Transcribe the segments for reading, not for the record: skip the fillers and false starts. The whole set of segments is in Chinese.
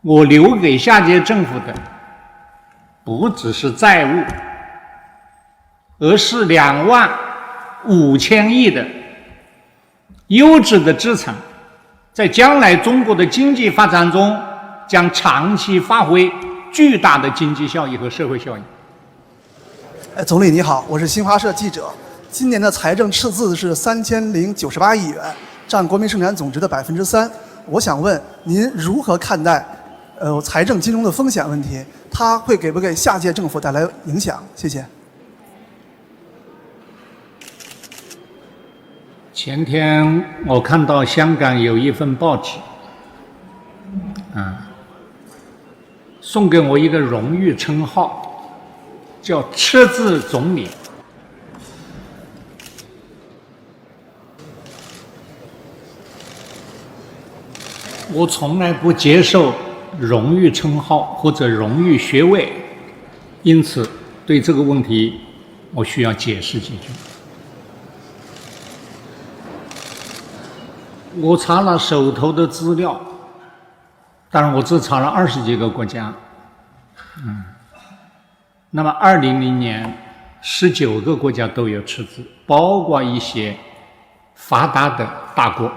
我留给下届政府的不只是债务，而是25000亿的优质的资产，在将来中国的经济发展中将长期发挥巨大的经济效益和社会效益。总理你好，我是新华社记者。今年的财政赤字是3098亿元，占国民生产总值的3%。我想问您如何看待财政金融的风险问题？它会给不给下届政府带来影响？谢谢。前天我看到香港有一份报纸，送给我一个荣誉称号，叫“赤字总理”。我从来不接受荣誉称号或者荣誉学位，因此对这个问题我需要解释几句。我查了手头的资料，当然我只查了20几个国家，那么2000年19个国家都有赤字，包括一些发达的大国。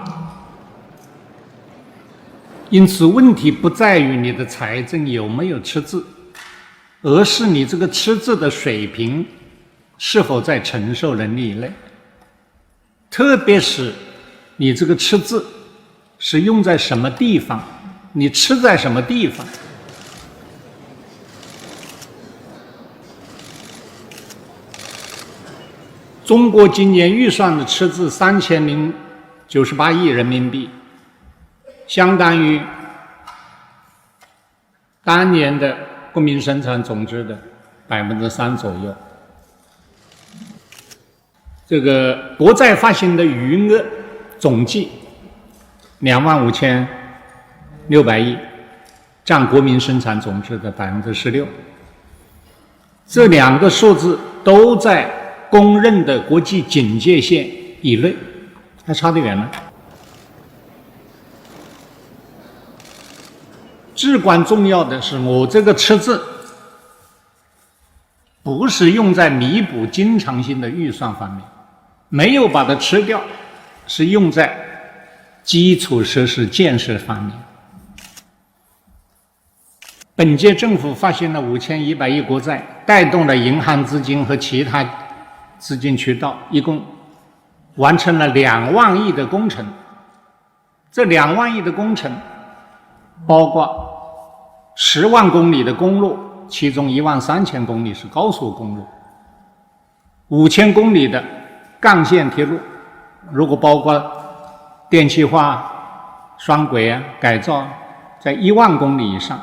因此问题不在于你的财政有没有赤字，而是你这个赤字的水平是否在承受能力以内，特别是你这个赤字是用在什么地方，你吃在什么地方。中国今年预算的赤字3098亿人民币，相当于当年的国民生产总值的3%左右。这个国债发行的余额总计25600亿，占国民生产总值的16%。这两个数字都在公认的国际警戒线以内，还差得远呢。至关重要的是，我这个赤字不是用在弥补经常性的预算方面，没有把它吃掉，是用在基础设施建设方面。本届政府发行了5100亿国债，带动了银行资金和其他资金渠道，一共完成了2万亿的工程。这2万亿的工程包括10万公里的公路，其中13000公里是高速公路，5000公里的干线铁路，如果包括电气化、双轨改造，在1万公里以上。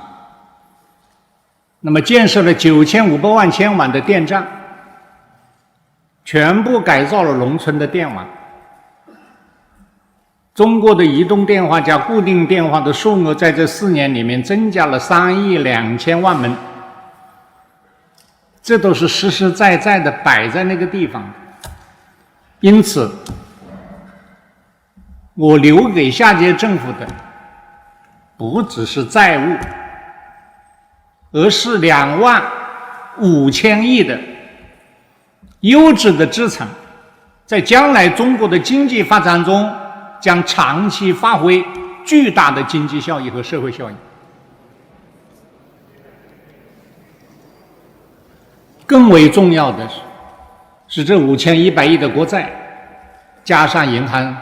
那么建设了9500万千瓦的电站，全部改造了农村的电网。中国的移动电话加固定电话的数额在这4年里面增加了3亿2000万门，这都是实实在在的摆在那个地方。因此我留给下届政府的不只是债务，而是25000亿的优质的资产，在将来中国的经济发展中将长期发挥巨大的经济效益和社会效益。更为重要的是这5100亿的国债，加上银行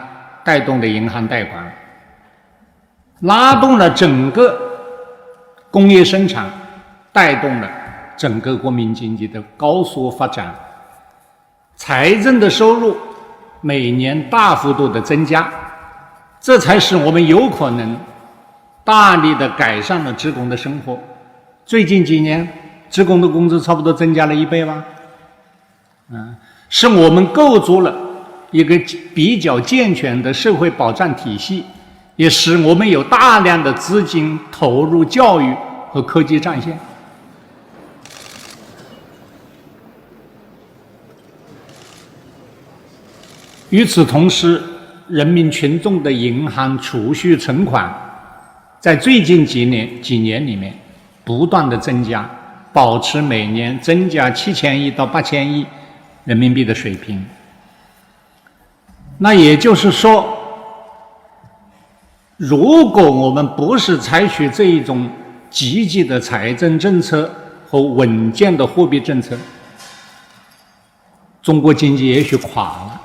带动的银行贷款，拉动了整个工业生产，带动了整个国民经济的高速发展，财政的收入每年大幅度的增加，这才使我们有可能大力的改善了职工的生活。最近几年职工的工资差不多增加了1倍吧，是我们构筑了一个比较健全的社会保障体系，也使我们有大量的资金投入教育和科技战线。与此同时，人民群众的银行储蓄存款在最近几年里面不断的增加，保持每年增加7000亿到8000亿人民币的水平。那也就是说，如果我们不是采取这一种积极的财政政策和稳健的货币政策，中国经济也许垮了。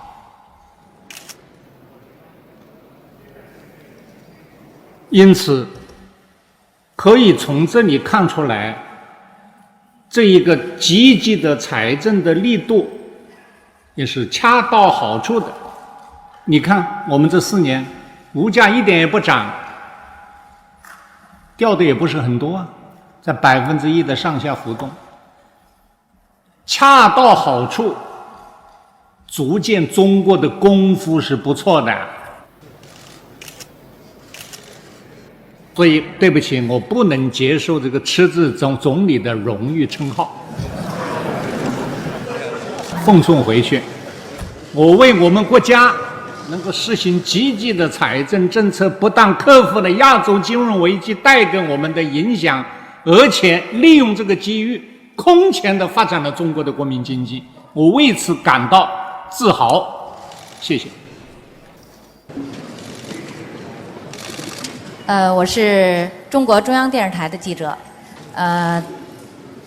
因此，可以从这里看出来，这一个积极的财政的力度也是恰到好处的。你看，我们这4年物价一点也不涨，掉的也不是很多啊，在1%的上下浮动，恰到好处，足见中国的功夫是不错的。所以对不起，我不能接受这个吃字总理的荣誉称号，奉送回去。我为我们国家能够实行积极的财政政策，不但克服了亚洲金融危机带给我们的影响，而且利用这个机遇空前地发展了中国的国民经济，我为此感到自豪。谢谢。我是中国中央电视台的记者。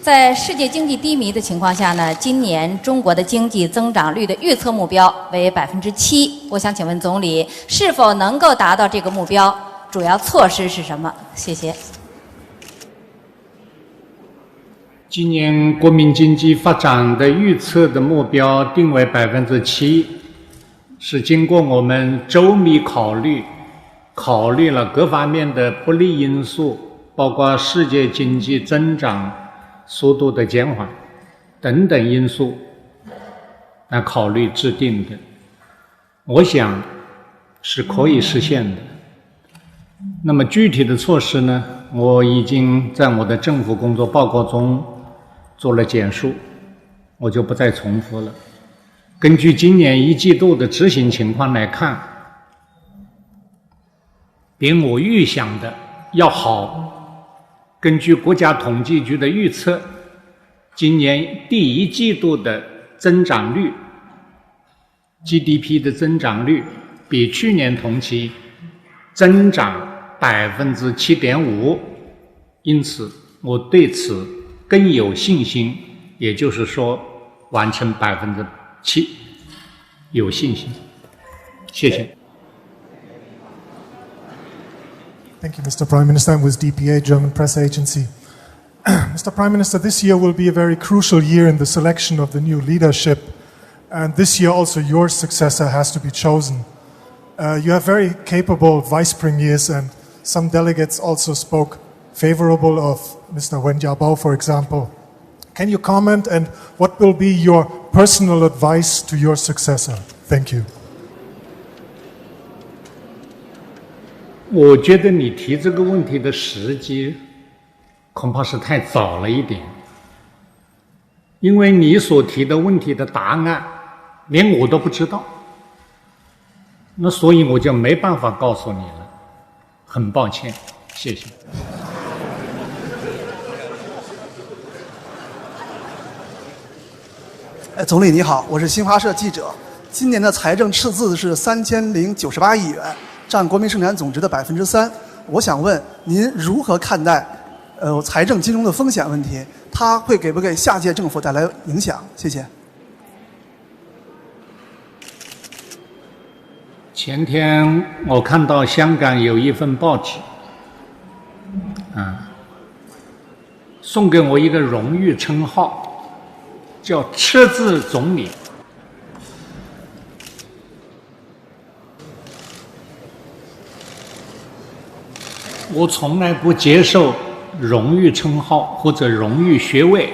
在世界经济低迷的情况下呢，今年中国的经济增长率的预测目标为7%。我想请问总理，是否能够达到这个目标？主要措施是什么？谢谢。今年国民经济发展的预测的目标定为7%，是经过我们周密考虑了各方面的不利因素，包括世界经济增长速度的减缓等等因素来考虑制定的。我想是可以实现的。那么具体的措施呢，我已经在我的政府工作报告中做了简述，我就不再重复了。根据今年1季度的执行情况来看，比我预想的要好。根据国家统计局的预测，今年第1季度的增长率 GDP 的增长率比去年同期增长7.5%，因此我对此更有信心，也就是说完成7%有信心。谢谢。Thank you, Mr. Prime Minister. I'm with DPA, German press agency. Mr. Prime Minister, this year will be a very crucial year in the selection of the new leadership. And this year also your successor has to be chosen. You have very capable vice premiers, and some delegates also spoke favorable of Mr. Wen Jiabao, for example. Can you comment, and what will be your personal advice to your successor? Thank you. 我觉得你提这个问题的时机恐怕是太早了一点，因为你所提的问题的答案连我都不知道，那所以我就没办法告诉你了，很抱歉，谢谢。总理你好，我是新华社记者。今年的财政赤字是3098亿元，占国民生产总值的3%。我想问您如何看待财政金融的风险问题？它会给不给下届政府带来影响？谢谢。前天我看到香港有一份报纸，送给我一个荣誉称号，叫“赤字总理”。我从来不接受荣誉称号或者荣誉学位，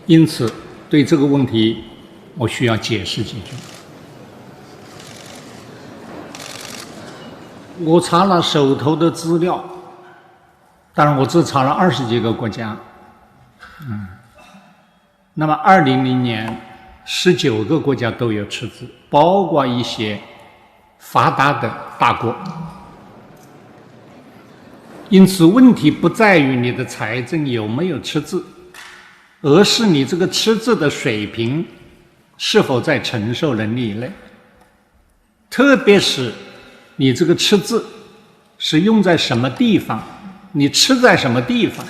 因此对这个问题我需要解释几句。我查了手头的资料，当然我只查了20几个国家，那么2000年19个国家都有赤字，包括一些发达的大国。因此，问题不在于你的财政有没有赤字，而是你这个赤字的水平是否在承受能力以内。特别是你这个赤字是用在什么地方，你吃在什么地方。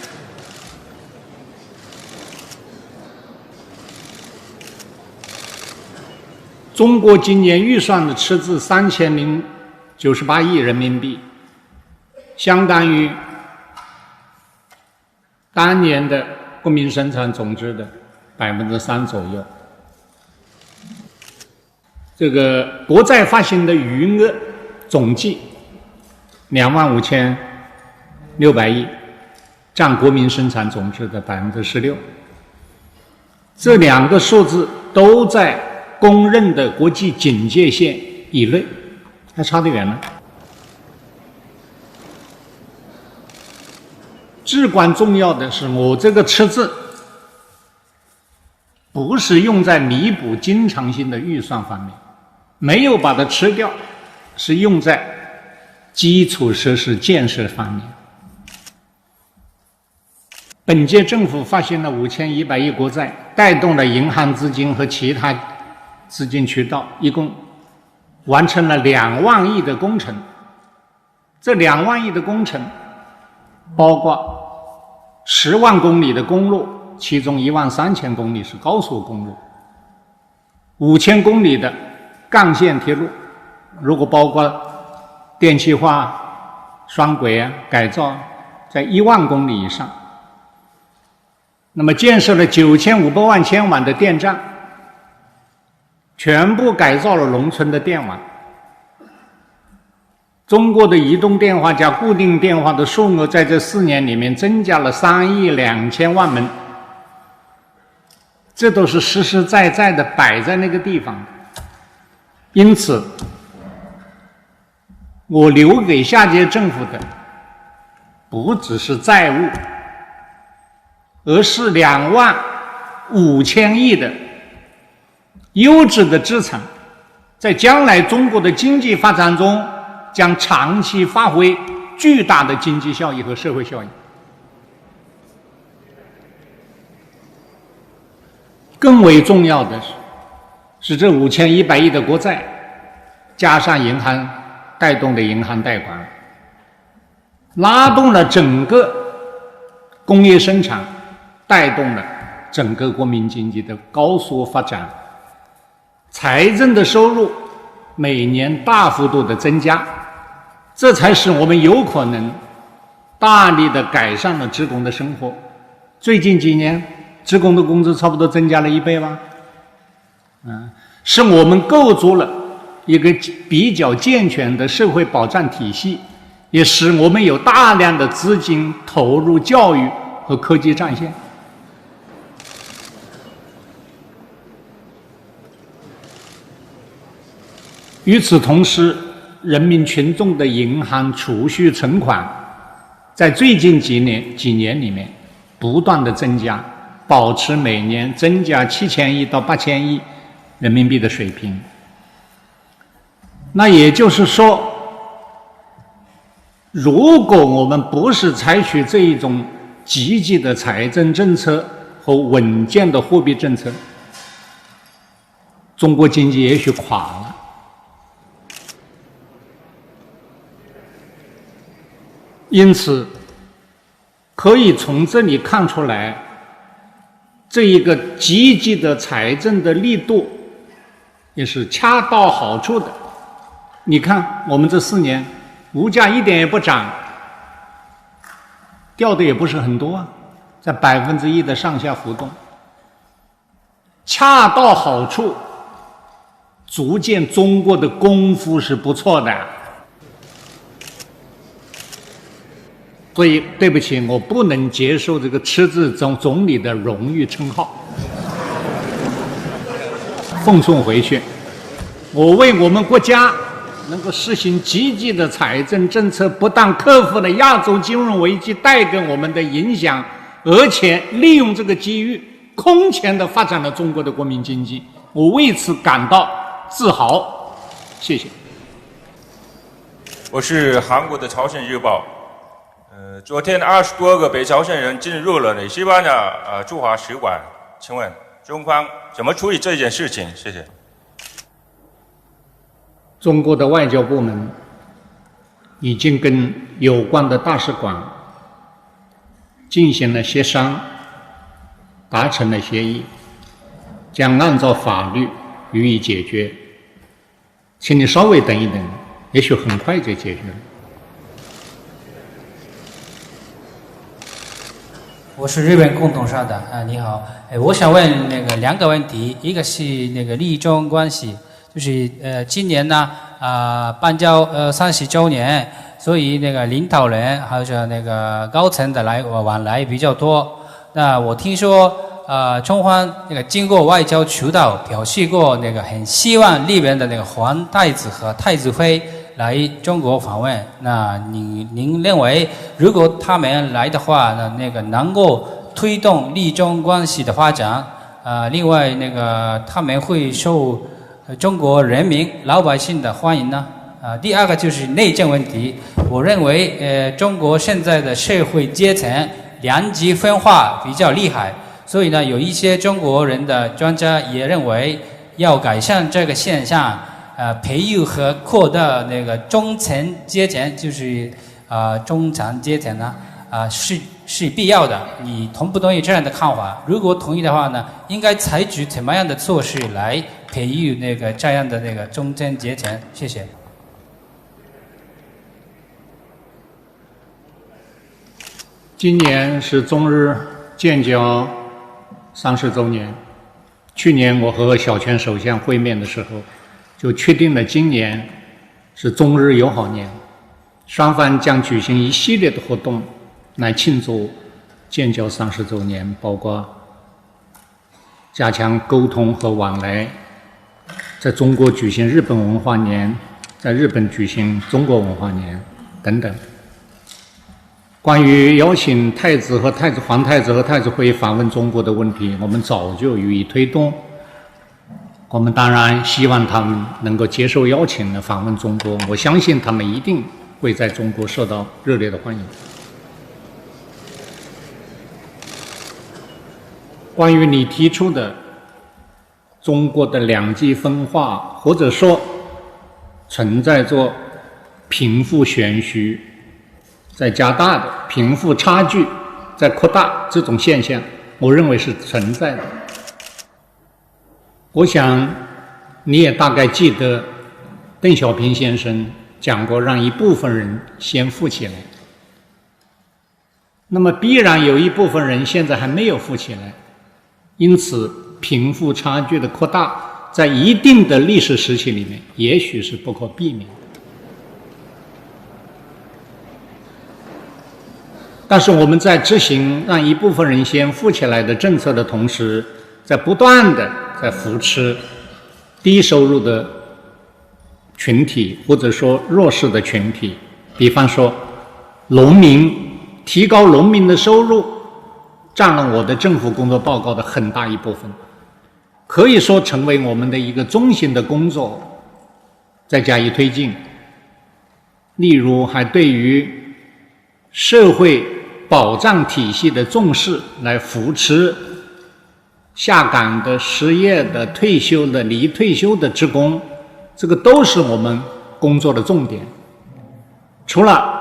中国今年预算的赤字3098亿人民币，相当于当年的国民生产总值的3%左右。这个国债发行的余额总计25600亿，占国民生产总值的16%。这两个数字都在公认的国际警戒线以内，还差得远呢。至关重要的是，我这个赤字不是用在弥补经常性的预算方面，没有把它吃掉，是用在基础设施建设方面。本届政府发行了5100亿国债，带动了银行资金和其他资金渠道，一共完成了2万亿的工程。这2万亿的工程包括10万公里的公路，其中13000公里是高速公路，5000公里的干线铁路，如果包括电气化、双轨改造，在1万公里以上。那么建设了9500万千瓦的电站，全部改造了农村的电网。中国的移动电话加固定电话的数额在这4年里面增加了3亿2千万门，这都是实实在在的摆在那个地方。因此，我留给下届政府的不只是债务，而是2万5千亿的优质的资产，在将来中国的经济发展中将长期发挥巨大的经济效益和社会效益。更为重要的是这5100亿的国债，加上银行带动的银行贷款，拉动了整个工业生产，带动了整个国民经济的高速发展，财政的收入每年大幅度的增加，这才使我们有可能大力的改善了职工的生活。最近几年，职工的工资差不多增加了1倍吧，是我们构筑了一个比较健全的社会保障体系，也使我们有大量的资金投入教育和科技战线。与此同时，人民群众的银行储蓄存款在最近几年里面不断的增加，保持每年增加7000亿到8000亿人民币的水平。那也就是说，如果我们不是采取这一种积极的财政政策和稳健的货币政策，中国经济也许垮了。因此，可以从这里看出来，这一个积极的财政的力度也是恰到好处的。你看，我们这4年物价一点也不涨，掉的也不是很多啊，在1%的上下浮动，恰到好处，足见中国的功夫是不错的。所以对不起，我不能接受这个赤字总理的荣誉称号，奉送回去。我为我们国家能够实行积极的财政政策，不但克服了亚洲金融危机带给我们的影响，而且利用这个机遇空前地发展了中国的国民经济，我为此感到自豪。谢谢。我是韩国的朝鲜日报昨天20多个北朝鲜人进入了西班牙驻华使馆，请问中方怎么处理这件事情？谢谢。中国的外交部门已经跟有关的大使馆进行了协商，达成了协议，将按照法律予以解决。请你稍微等一等，也许很快就解决了。我是日本共同社的你好，我想问两个问题，一个是利中关系，就是今年呢邦交30周年，所以领导人还有高层的往来比较多。那我听说中方经过外交渠道表示过很希望日本的皇太子和太子妃来中国访问。那您认为如果他们来的话，能够推动利中关系的发展？另外他们会受中国人民老百姓的欢迎呢？第二个就是内政问题，我认为中国现在的社会阶层两极分化比较厉害，所以呢有一些中国人的专家也认为要改善这个现象，培育和扩大中层阶层，就是中产阶层呢是必要的。你同不同意这样的看法？如果同意的话呢，应该采取怎么样的措施来培育这样的中层阶层？谢谢。今年是中日建交30周年。去年我和小泉首相会面的时候，就确定了今年是中日友好年，双方将举行一系列的活动来庆祝建交30周年，包括加强沟通和往来，在中国举行日本文化年，在日本举行中国文化年等等。关于邀请皇太子和太子妃访问中国的问题，我们早就予以推动。我们当然希望他们能够接受邀请访问中国，我相信他们一定会在中国受到热烈的欢迎。关于你提出的中国的两极分化，或者说存在着贫富悬殊在加大的贫富差距在扩大这种现象，我认为是存在的。我想你也大概记得邓小平先生讲过，让一部分人先富起来，那么必然有一部分人现在还没有富起来，因此贫富差距的扩大在一定的历史时期里面也许是不可避免的。但是我们在执行让一部分人先富起来的政策的同时，在不断的在扶持低收入的群体，或者说弱势的群体，比方说农民，提高农民的收入占了我的政府工作报告的很大一部分，可以说成为我们的一个中心的工作，再加以推进。例如还对于社会保障体系的重视，来扶持下岗的、失业的、退休的、离退休的职工，这个都是我们工作的重点。除了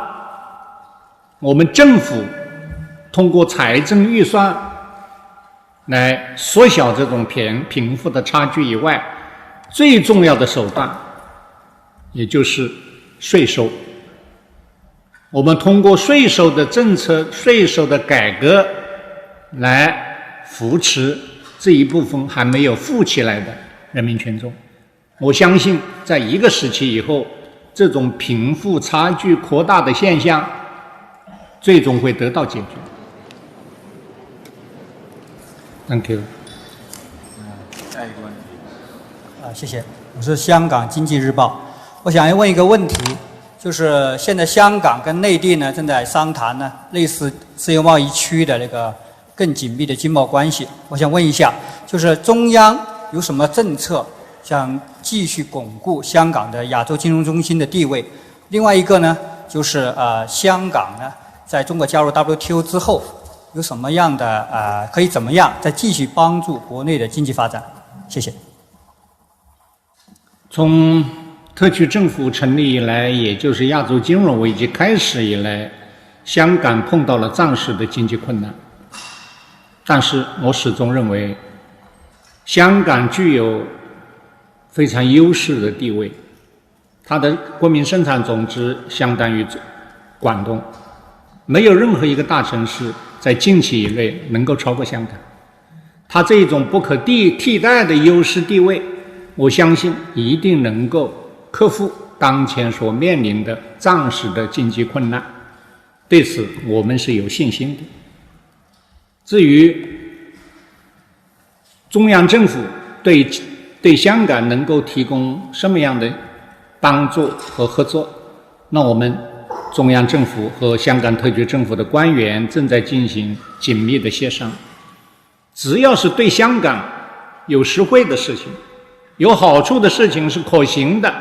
我们政府通过财政预算来缩小这种贫富的差距以外，最重要的手段也就是税收。我们通过税收的政策、税收的改革来扶持这一部分还没有富起来的人民群众。我相信在一个时期以后，这种贫富差距扩大的现象最终会得到解决。Thank you。下一个问题。谢谢，我是香港经济日报。我想要问一个问题，就是现在香港跟内地呢正在商谈呢类似自由贸易区的更紧密的经贸关系。我想问一下，就是中央有什么政策想继续巩固香港的亚洲金融中心的地位？另外一个呢，就是香港呢在中国加入 WTO 之后，有什么样的可以怎么样再继续帮助国内的经济发展？谢谢。从特区政府成立以来，也就是亚洲金融危机开始以来，香港碰到了暂时的经济困难。但是我始终认为，香港具有非常优势的地位，它的国民生产总值相当于广东，没有任何一个大城市在近期以内能够超过香港。它这种不可替代的优势地位，我相信一定能够克服当前所面临的暂时的经济困难，对此我们是有信心的。至于中央政府对香港能够提供什么样的帮助和合作，那我们中央政府和香港特区政府的官员正在进行紧密的协商。只要是对香港有实惠的事情、有好处的事情是可行的，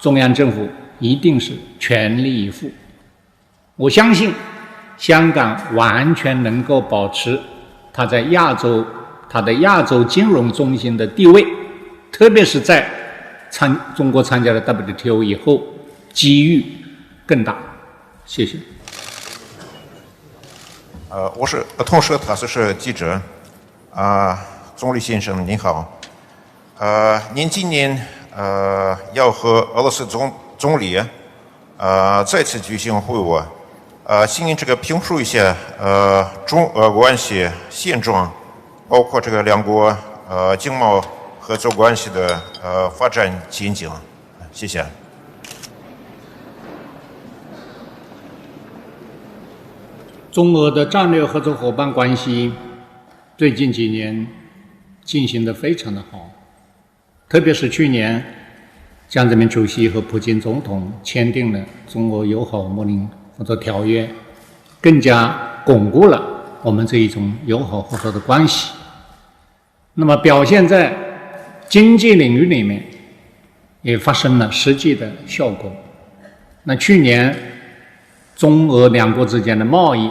中央政府一定是全力以赴。我相信香港完全能够保持它的亚洲金融中心的地位，特别是在中国参加了 WTO 以后，机遇更大。谢谢。我是同时他是记者。总理先生您好。您今年要和俄罗斯总理再次举行会晤。请您评述一下中俄关系现状，包括这个两国经贸合作关系的发展前景。谢谢。中俄的战略合作伙伴关系最近几年进行得非常的好，特别是去年江泽民主席和普京总统签订了中俄友好睦邻合作条约，更加巩固了我们这一种友好合作的关系。那么表现在经济领域里面也发生了实际的效果。那去年中俄两国之间的贸易，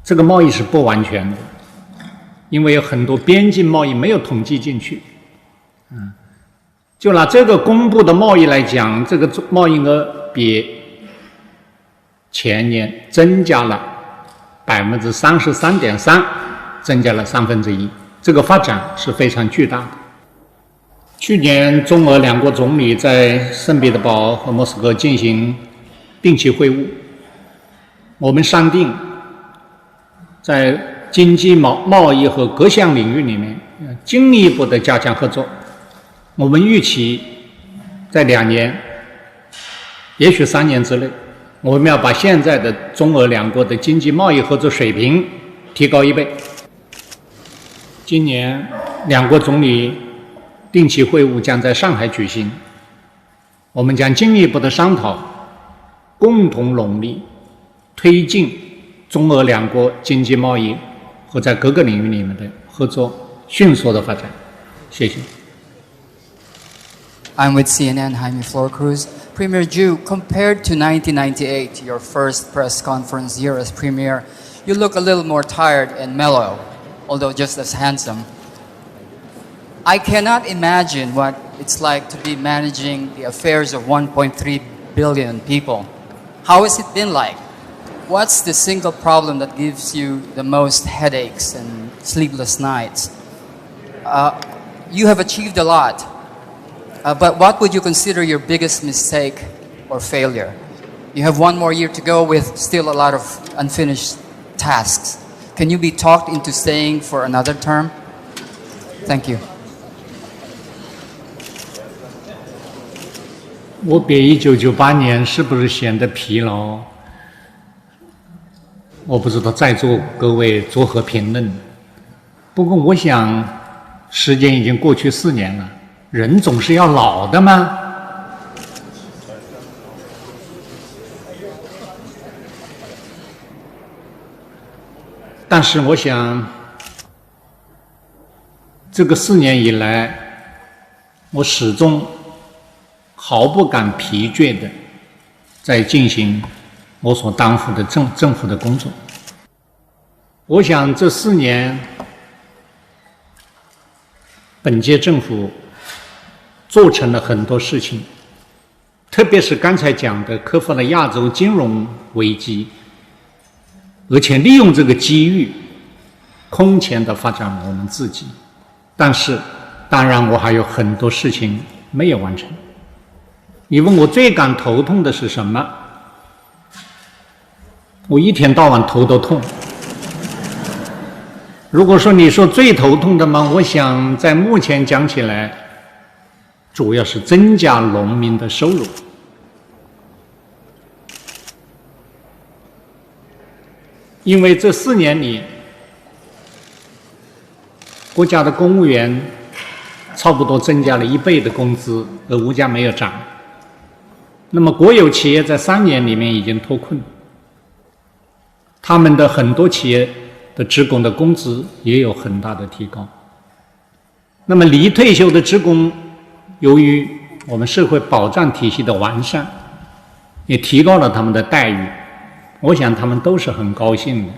这个贸易是不完全的，因为有很多边境贸易没有统计进去。就拿这个公布的贸易来讲，这个贸易额比前年增加了33.3%，增加了1/3，这个发展是非常巨大的。去年中俄两国总理在圣彼得堡和莫斯科进行定期会晤，我们商定在经济贸易和各项领域里面进一步的加强合作。我们预期在2年，也许3年之内，我们要把现在的中俄两国的经济贸易合作水平提高1倍。今年两国总理定期会晤将在上海举行，我们将进一步的商讨，共同努力推进中俄两国经济贸易和在各个领域里面的合作迅速的发展。谢谢。I'm with CNN, Jaime Flores. Premier Zhu, compared to 1998, your first press conference year as Premier, you look a little more tired and mellow, although just as handsome. I cannot imagine what it's like to be managing the affairs of 1.3 billion people. How has it been like? What's the single problem that gives you the most headaches and sleepless nights? You have achieved a lot. But what would you consider your biggest mistake or failure? You have 1 more year to go with still a lot of unfinished tasks. Can you be talked into staying for another term? Thank you. 我比1998年是不是显得疲劳？我不知道在座各位作何评论。不过我想，时间已经过去4年了。人总是要老的吗？但是我想，这个4年以来，我始终毫不感疲倦的在进行我所担负的政府的工作。我想这4年，本届政府做成了很多事情，特别是刚才讲的克服了亚洲金融危机，而且利用这个机遇空前的发展了我们自己。但是当然我还有很多事情没有完成。你问我最感头痛的是什么？我一天到晚头都痛。如果说你说最头痛的嘛，我想在目前讲起来，主要是增加农民的收入。因为这4年里，国家的公务员差不多增加了1倍的工资，而物价没有涨。那么国有企业在3年里面已经脱困，他们的很多企业的职工的工资也有很大的提高。那么离退休的职工，由于我们社会保障体系的完善，也提高了他们的待遇，我想他们都是很高兴的。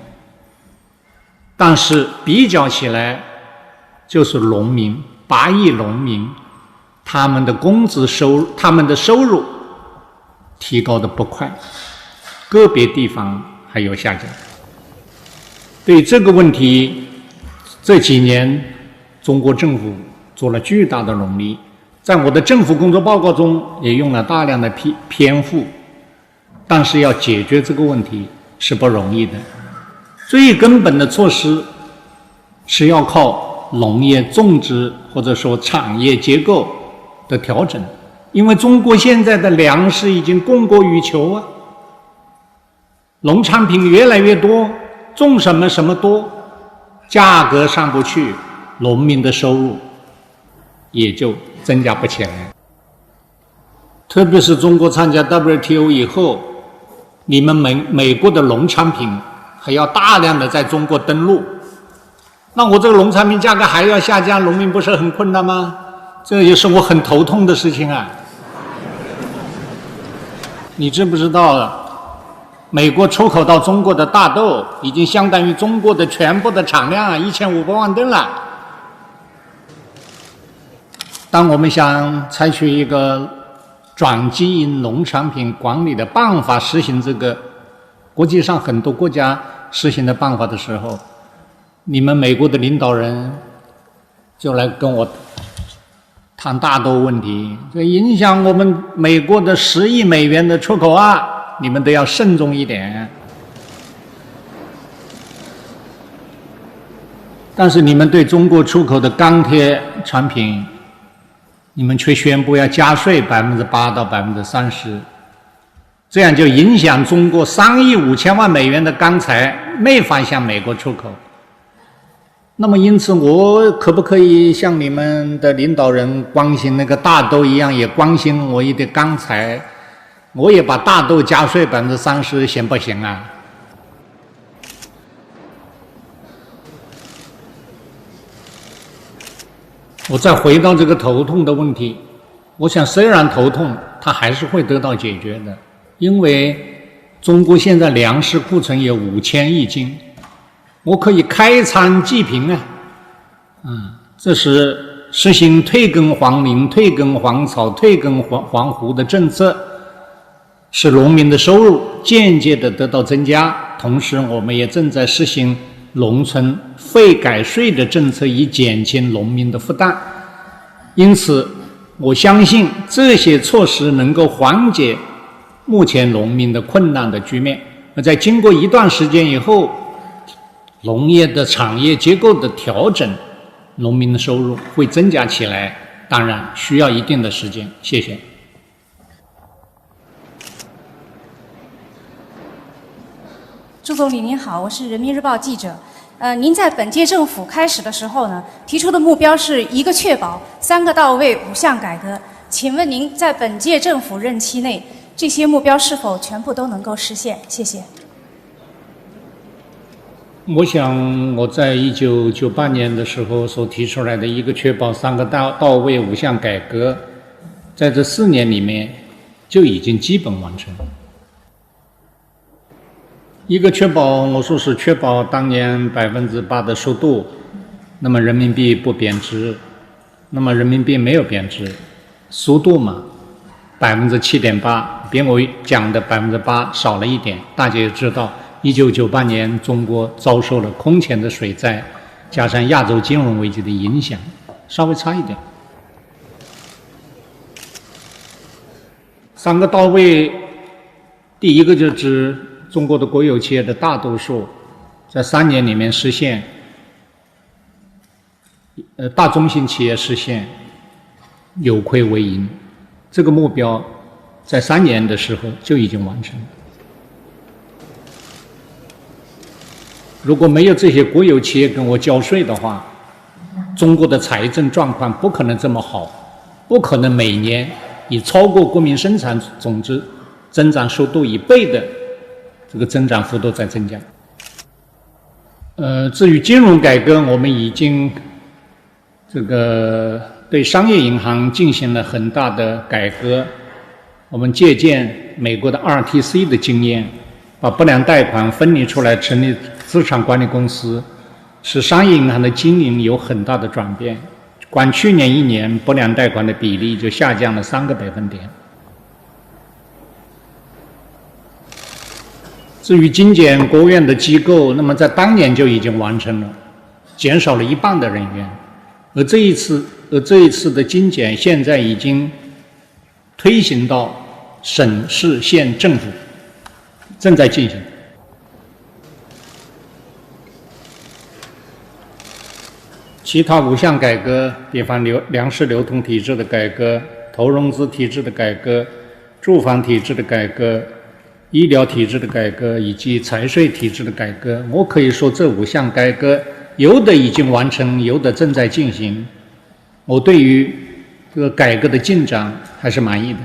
但是比较起来，就是农民8亿农民，他们的工资收入，他们的收入提高的不快，个别地方还有下降。对这个问题，这几年中国政府做了巨大的努力，在我的政府工作报告中也用了大量的篇幅，但是要解决这个问题是不容易的。最根本的措施是要靠农业种植或者说产业结构的调整，因为中国现在的粮食已经供过于求啊，农产品越来越多，种什么什么多，价格上不去，农民的收入也就增加不起来。特别是中国参加 WTO 以后，你们美国的农产品还要大量的在中国登陆，那我这个农产品价格还要下降，农民不是很困难吗？这也是我很头痛的事情啊。你知不知道美国出口到中国的大豆已经相当于中国的全部的产量1500万吨了。当我们想采取一个转基因农产品管理的办法，实行这个国际上很多国家实行的办法的时候，你们美国的领导人就来跟我谈大豆问题，这影响我们美国的10亿美元的出口啊，你们都要慎重一点。但是你们对中国出口的钢铁产品，你们却宣布要加税8%到30%，这样就影响中国3亿5千万美元的钢材没法向美国出口。那么因此，我可不可以像你们的领导人关心那个大豆一样，也关心我一点钢材？我也把大豆加税30%，行不行啊？我再回到这个头痛的问题，我想虽然头痛，它还是会得到解决的，因为中国现在粮食库存有5000亿斤，我可以开仓济贫啊！这是实行退耕还林、退耕还草、退耕还湖的政策，使农民的收入间接的得到增加。同时，我们也正在实行农村废改税的政策，以减轻农民的负担。因此，我相信这些措施能够缓解目前农民的困难的局面。而在经过一段时间以后，农业的产业结构的调整，农民的收入会增加起来，当然需要一定的时间。谢谢。朱总理您好，我是人民日报记者。您在本届政府开始的时候呢，提出的目标是1个确保、3个到位、5项改革。请问您在本届政府任期内，这些目标是否全部都能够实现？谢谢。我想我在1998年的时候所提出来的1个确保、3个到位、5项改革，在这4年里面就已经基本完成。一个确保，我说是确保当年8%的速度，那么人民币不贬值，那么人民币没有贬值，速度嘛，7.8%，比我讲的8%少了一点。大家也知道，1998年中国遭受了空前的水灾，加上亚洲金融危机的影响，稍微差一点。3个到位，第一个就指中国的国有企业的大多数在3年里面实现，大中型企业实现有亏为盈，这个目标在3年的时候就已经完成了。如果没有这些国有企业跟我交税的话，中国的财政状况不可能这么好，不可能每年以超过国民生产总值增长速度1倍的这个增长幅度在增加。至于金融改革，我们已经对商业银行进行了很大的改革。我们借鉴美国的 RTC 的经验，把不良贷款分离出来，成立资产管理公司，使商业银行的经营有很大的转变。光去年1年，不良贷款的比例就下降了3个百分点。至于精简国务院的机构，那么在当年就已经完成了，减少了1半的人员。而这一次的精简，现在已经推行到省市县政府，正在进行。其他5项改革，比方粮食流通体制的改革、投融资体制的改革、住房体制的改革、医疗体制的改革以及财税体制的改革，我可以说这5项改革有的已经完成，有的正在进行。我对于这个改革的进展还是满意的。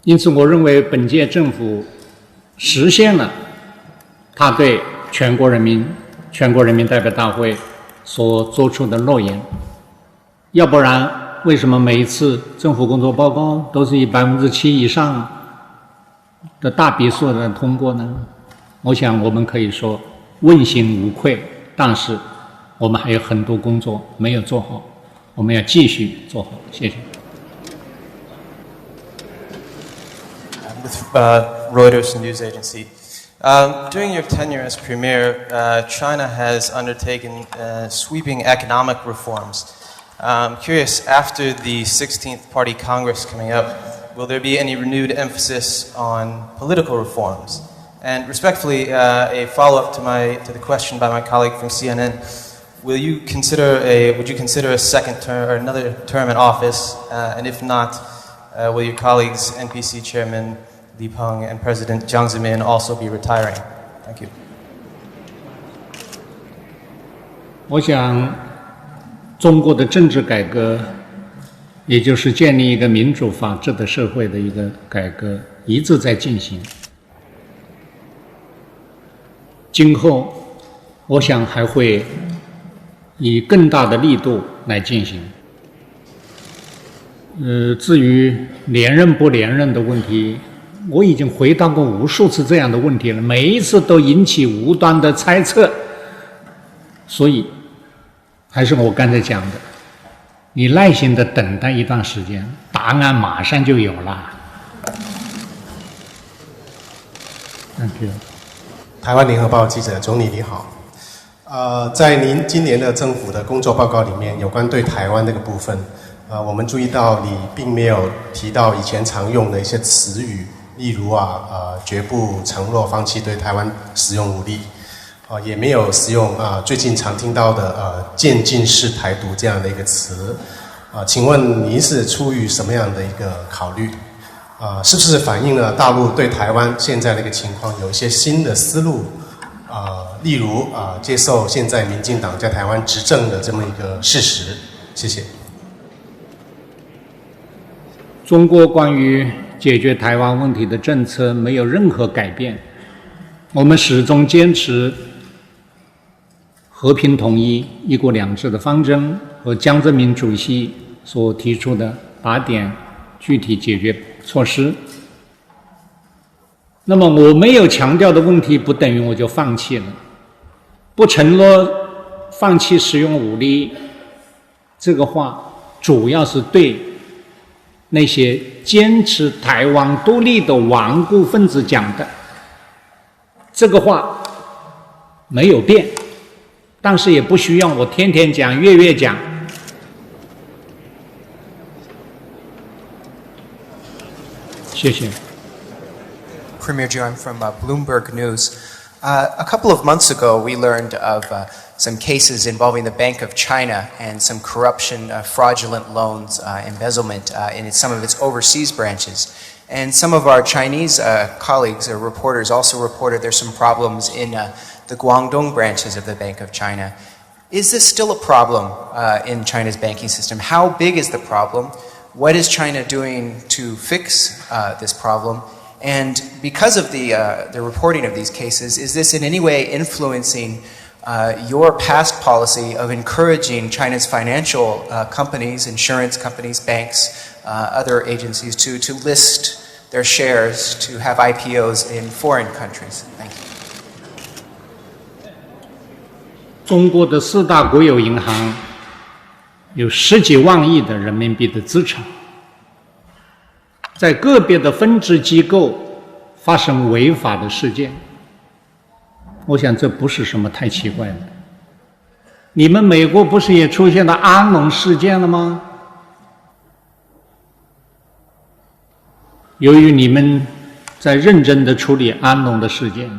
因此我认为本届政府实现了他对全国人民代表大会所做出的诺言。要不然为什么每一次政府工作报告都是以7%以上的大比数的通过呢？我想我们可以说问心无愧，但是我们还有很多工作没有做好，我们要继续做好。谢谢。With Reuters News Agency. During your tenure as Premier, China has undertaken sweeping economic reforms. I'm curious, after the 16th Party Congress coming up, will there be any renewed emphasis on political reforms? And respectfully, a follow-up to the question by my colleague from CNN, would you consider a second term or another term in office? And if not, will your colleagues, NPC Chairman Li Peng and President Jiang Zemin, also be retiring? Thank you. 我想中国的政治改革，也就是建立一个民主法治的社会的一个改革，一直在进行。今后我想还会以更大的力度来进行。至于连任不连任的问题，我已经回答过无数次这样的问题了，每一次都引起无端的猜测。所以还是我刚才讲的，你耐心的等待一段时间，答案马上就有了。Thank you。台湾联合报记者总理你好，在您今年的政府的工作报告里面，有关对台湾那个部分，我们注意到你并没有提到以前常用的一些词语，例如绝不承诺放弃对台湾使用武力，也没有使用最近常听到的渐进式台独这样的一个词，请问您是出于什么样的一个考虑？是不是反映了大陆对台湾现在的一个情况有一些新的思路？例如接受现在民进党在台湾执政的这么一个事实？谢谢。中国关于解决台湾问题的政策没有任何改变，我们始终坚持和平统一、一国两制的方针和江泽民主席所提出的8点具体解决措施。那么我没有强调的问题，不等于我就放弃了，不承诺放弃使用武力，这个话主要是对那些坚持台湾独立的顽固分子讲的。这个话没有变，但是也不需要我天天讲、月月讲。谢谢。Premier Zhu, I'm from Bloomberg News. A couple of months ago, we learned of some cases involving the Bank of China and some corruption, fraudulent loans, embezzlement in some of its overseas branches. And some of our Chinese colleagues or reporters also reported there's some problems in the Guangdong branches of the Bank of China. Is this still a problem in China's banking system? How big is the problem? What is China doing to fix this problem? And because of the reporting of these cases, is this in any way influencing your past policy of encouraging China's financial companies, insurance companies, banks, other agencies to list their shares, to have IPOs in foreign countries? Thank you. 中国的4大国有银行有10几万亿的人民币的资产，在个别的分支机构发生违法的事件，我想这不是什么太奇怪的。你们美国不是也出现了安农事件了吗？由于你们在认真的处理安农的事件，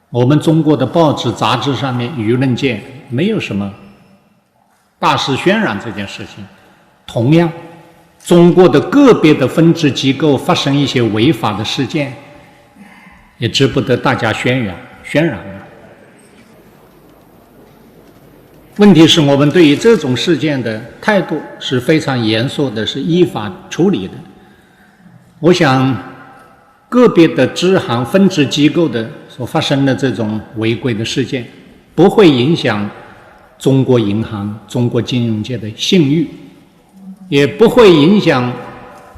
我们中国的报纸、杂志上面舆论界没有什么大肆渲染这件事情。同样，中国的个别的分支机构发生一些违法的事件，也值不得大家渲染。问题是我们对于这种事件的态度是非常严肃的，是依法处理的。我想个别的支行分支机构的所发生的这种违规的事件，不会影响中国银行、中国金融界的信誉，也不会影响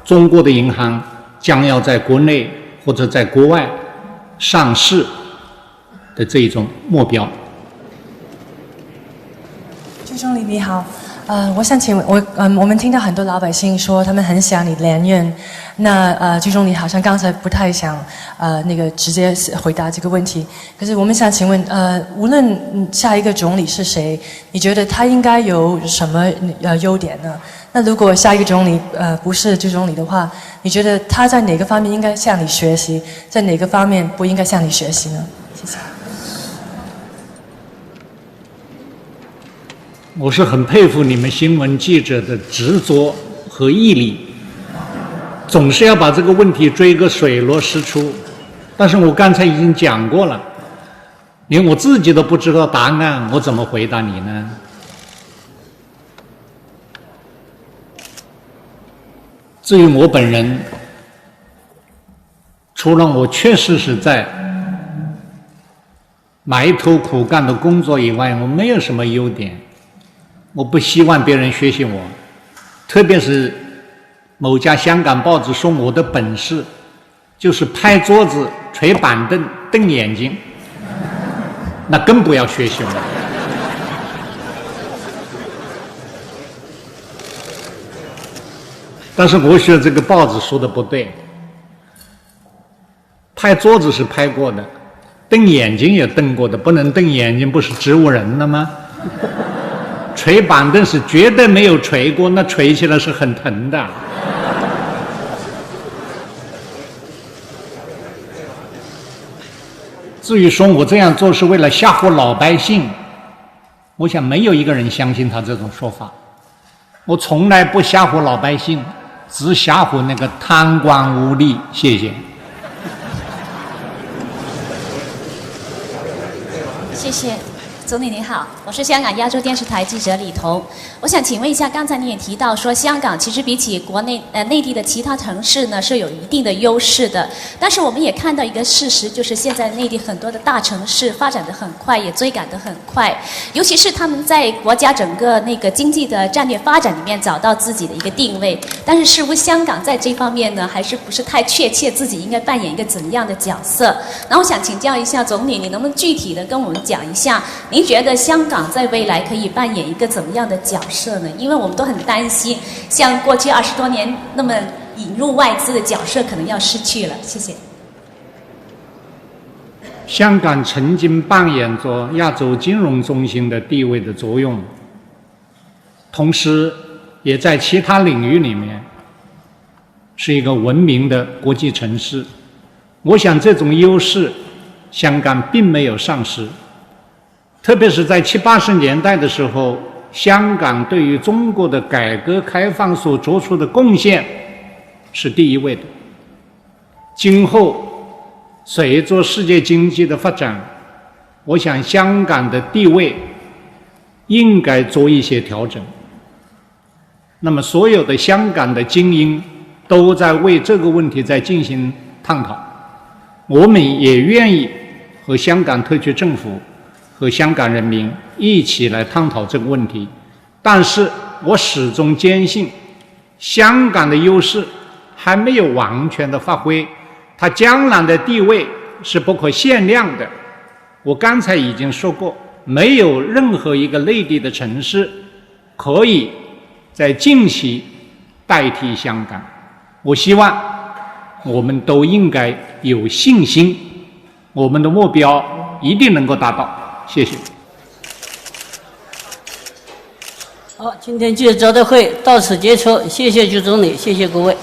中国的银行将要在国内或者在国外上市的这一种目标。朱总理你好，我想请问，我们听到很多老百姓说他们很想你连任，那朱总理好像刚才不太想直接回答这个问题，可是我们想请问，无论下一个总理是谁，你觉得他应该有什么优点呢？那如果下一个总理不是朱总理的话，你觉得他在哪个方面应该向你学习，在哪个方面不应该向你学习呢？谢谢。我是很佩服你们新闻记者的执着和毅力，总是要把这个问题追个水落石出。但是我刚才已经讲过了，连我自己都不知道答案，我怎么回答你呢？至于我本人，除了我确实是在埋头苦干的工作以外，我没有什么优点。我不希望别人学习我，特别是某家香港报纸说我的本事就是拍桌子、捶板凳、瞪眼睛，那更不要学习我。但是我觉得这个报纸说的不对，拍桌子是拍过的，瞪眼睛也瞪过的，不能瞪眼睛不是植物人了吗？捶板凳是绝对没有捶过，那捶起来是很疼的。至于说我这样做是为了吓唬老百姓，我想没有一个人相信他这种说法。我从来不吓唬老百姓，只吓唬那个贪官污吏。谢谢。谢谢。总理您好，我是香港亚洲电视台记者李彤。我想请问一下，刚才你也提到说，香港其实比起国内内地的其他城市呢是有一定的优势的。但是我们也看到一个事实，就是现在内地很多的大城市发展得很快，也追赶得很快，尤其是他们在国家整个那个经济的战略发展里面找到自己的一个定位。但是似乎香港在这方面呢，还是不是太确切自己应该扮演一个怎样的角色？然后想请教一下总理，你能不能具体的跟我们讲一下？您觉得香港在未来可以扮演一个怎么样的角色呢？因为我们都很担心，像过去20多年那么引入外资的角色可能要失去了。谢谢。香港曾经扮演着亚洲金融中心的地位的作用，同时也在其他领域里面是一个文明的国际城市。我想这种优势，香港并没有丧失。特别是在70、80年代的时候，香港对于中国的改革开放所做出的贡献是第一位的。今后随着世界经济的发展，我想香港的地位应该做一些调整。那么所有的香港的精英都在为这个问题在进行探讨，我们也愿意和香港特区政府和香港人民一起来探讨这个问题。但是我始终坚信，香港的优势还没有完全的发挥，它将来的地位是不可限量的。我刚才已经说过，没有任何一个内地的城市可以在近期代替香港。我希望我们都应该有信心，我们的目标一定能够达到。谢谢。好，今天记者招待会到此结束，谢谢朱总理，谢谢各位。